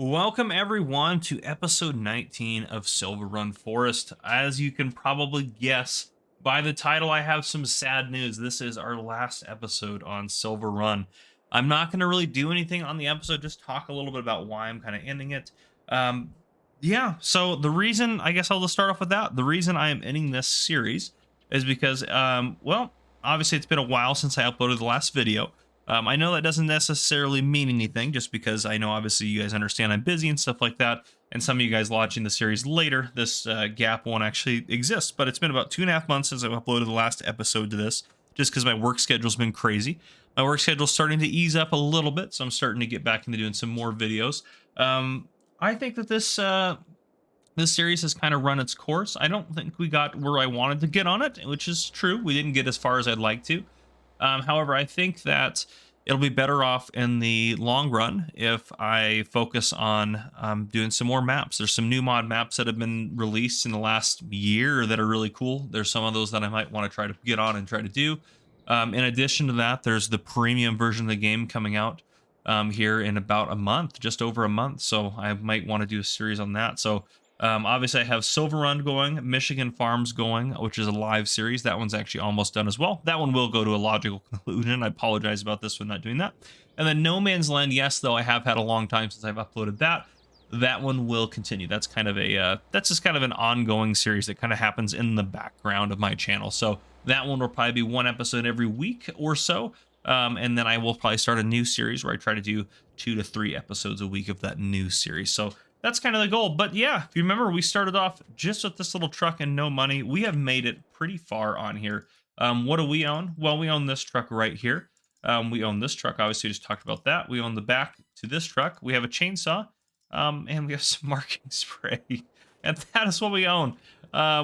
Welcome everyone to episode 19 of Silverrun Forest. As you can probably guess by the title, I have some sad news. This is our last episode on Silverrun. I'm not going to really do anything on the episode, just talk a little bit about why I'm kind of ending it. Um, so the reason, I guess I'll just start off with that. The reason I am ending this series is because, obviously it's been a while since I uploaded the last video. I know that doesn't necessarily mean anything, just because I know obviously you guys understand I'm busy and stuff like that. And some of you guys watching the series later, this gap won't actually exist. But it's been about 2.5 months since I've uploaded the last episode to this, just because my work schedule's been crazy. My work schedule's starting to ease up a little bit, so I'm starting to get back into doing some more videos. I think that this series has kind of run its course. I don't think we got where I wanted to get on it, which is true. We didn't get as far as I'd like to. However, I think that it'll be better off in the long run if I focus on doing some more maps. There's some new mod maps that have been released in the last year that are really cool. There's some of those that I might want to try to get on and try to do. In addition to that, there's the premium version of the game coming out here in about a month, just over a month. So I might want to do a series on that. So obviously I have Silverrun going, Michigan Farms going, which is a live series. That one's actually almost done as well. That one will go to a logical conclusion. I apologize about this one not doing that. And then No Man's Land, yes, though I have had a long time since I've uploaded that. That one will continue. That's kind of a that's just kind of an ongoing series that kind of happens in the background of my channel. So that one will probably be one episode every week or so. And then I will probably start a new series where I try to do 2 to 3 episodes a week of that new series. So that's kind of the goal. But yeah, if you remember, we started off just with this little truck and no money. We have made it pretty far on here. What do we own? Well, we own this truck right here. We own this truck. Obviously, we just talked about that. We own the back to this truck. We have a chainsaw, and we have some marking spray. And that is what we own.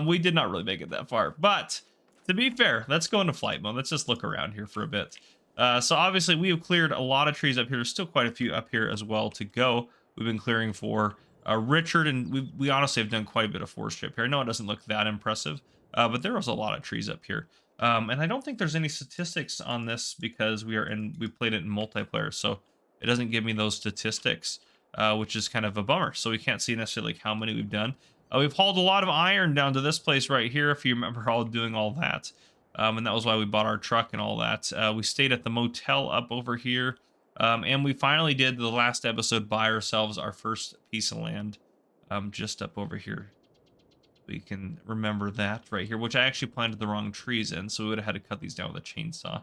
We did not really make it that far. But to be fair, let's go into flight mode. Let's just look around here for a bit. So obviously, we have cleared a lot of trees up here. There's still quite a few up here as well to go. We've been clearing for Richard, and we honestly have done quite a bit of forestry up here. I know it doesn't look that impressive, but there was a lot of trees up here. And I don't think there's any statistics on this because we played it in multiplayer, so it doesn't give me those statistics, which is kind of a bummer. So we can't see necessarily like how many we've done. We've hauled a lot of iron down to this place right here, if you remember all doing all that. And that was why we bought our truck and all that. We stayed at the motel up over here. And we finally did the last episode buy ourselves our first piece of land just up over here. We can remember that right here, which I actually planted the wrong trees in, so we would have had to cut these down with a chainsaw.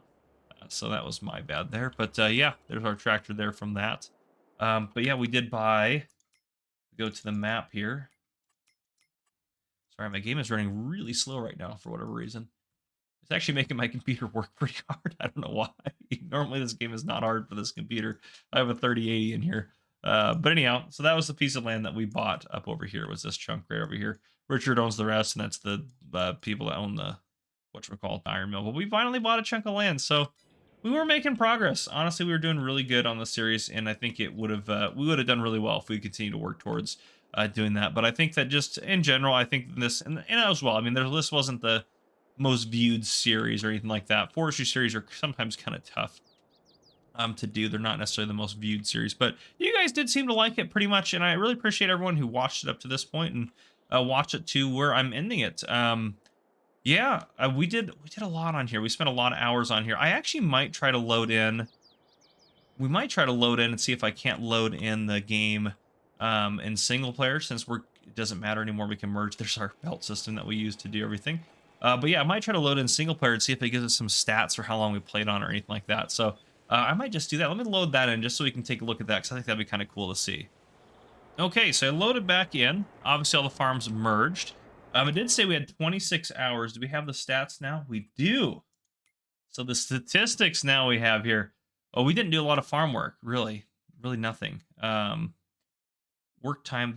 So that was my bad there. But yeah, there's our tractor there from that. But yeah, we did go to the map here. Sorry, my game is running really slow right now for whatever reason. It's actually making my computer work pretty hard. I don't know why. Normally this game is not hard for this computer. I have a 3080 in here. But anyhow, so that was the piece of land that we bought up over here, was this chunk right over here. Richard owns the rest, and that's the people that own the, whatchamacallit, the iron mill. But we finally bought a chunk of land, so we were making progress. Honestly, we were doing really good on the series, and I think it would have we would have done really well if we continued to work towards doing that. But I think that just in general, I think this, and as well, I mean, this wasn't the most viewed series or anything like that. Forestry series are sometimes kind of tough to do. They're not necessarily the most viewed series, but you guys did seem to like it pretty much, and I really appreciate everyone who watched it up to this point and watched it to where I'm ending it. Yeah, we did a lot on here. We spent a lot of hours on here. I actually might try to load in. We might try to load in and see if I can't load in the game in single player, since it doesn't matter anymore. We can merge. There's our belt system that we use to do everything. But yeah, I might try to load in single player and see if it gives us some stats for how long we played on or anything like that. So I might just do that. Let me load that in just so we can take a look at that, because I think that'd be kind of cool to see. Okay, so I loaded back in. Obviously, all the farms merged. It did say we had 26 hours. Do we have the stats now? We do. So the statistics now we have here. Oh, we didn't do a lot of farm work, really. Really nothing. Work time,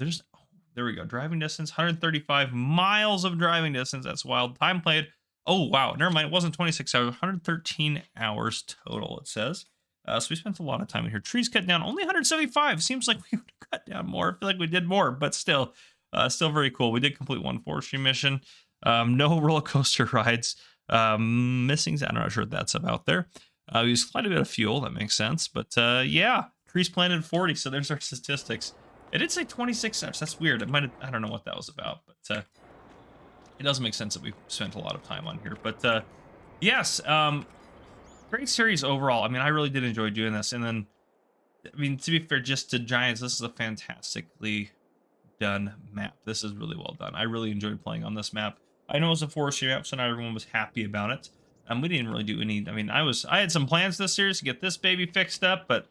there we go. Driving distance, 135 miles of driving distance. That's wild. Time played. Oh, wow. Never mind. It wasn't 26 hours. 113 hours total, it says. So we spent a lot of time in here. Trees cut down. Only 175. Seems like we would have cut down more. I feel like we did more, but still very cool. We did complete one forestry mission. No roller coaster rides. Missing. I'm not sure what that's about there. We used quite a bit of fuel. That makes sense. But yeah, trees planted 40. So there's our statistics. It did say 26 steps. That's weird. It might have, I don't know what that was about, but it does make sense that we've spent a lot of time on here. But yes, great series overall. I mean, I really did enjoy doing this. And then, I mean, to be fair, just to Giants, this is a fantastically done map. This is really well done. I really enjoyed playing on this map. I know it was a forestry map, so not everyone was happy about it. We didn't really do any. I mean, I had some plans this series to get this baby fixed up, but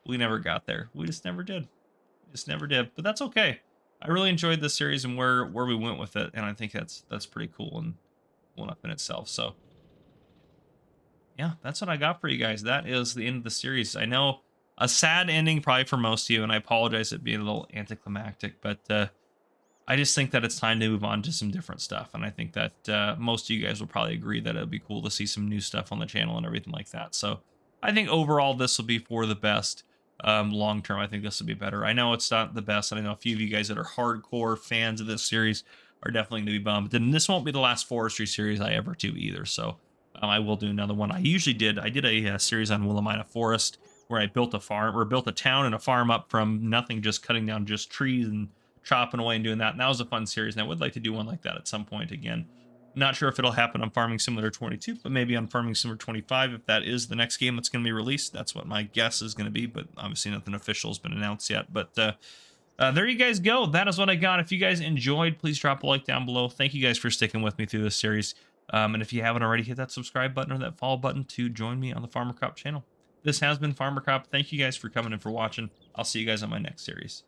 we never got there. We just never did. We just never did. But that's okay. I really enjoyed this series and where we went with it, and I think that's pretty cool and cool enough in itself. So yeah, that's what I got for you guys. That is the end of the series. I know a sad ending probably for most of you, and I apologize it being a little anticlimactic, but I just think that it's time to move on to some different stuff. And I think that most of you guys will probably agree that it'd be cool to see some new stuff on the channel and everything like that. So I think overall this will be for the best. Long term, I think this will be better. I know it's not the best, and I know a few of you guys that are hardcore fans of this series are definitely going to be bummed. And this won't be the last forestry series I ever do either. So I will do another one. I did a series on Willamina Forest where I built a farm, or built a town and a farm up from nothing, just cutting down just trees and chopping away and doing that. And that was a fun series, and I would like to do one like that at some point again. Not sure if it'll happen on Farming Simulator 22, but maybe on Farming Simulator 25, if that is the next game that's going to be released. That's what my guess is going to be, but obviously nothing official has been announced yet. But there you guys go. That is what I got. If you guys enjoyed, please drop a like down below. Thank you guys for sticking with me through this series. And if you haven't already, hit that subscribe button or that follow button to join me on the Farmer Cop channel. This has been Farmer Cop. Thank you guys for coming and for watching. I'll see you guys on my next series.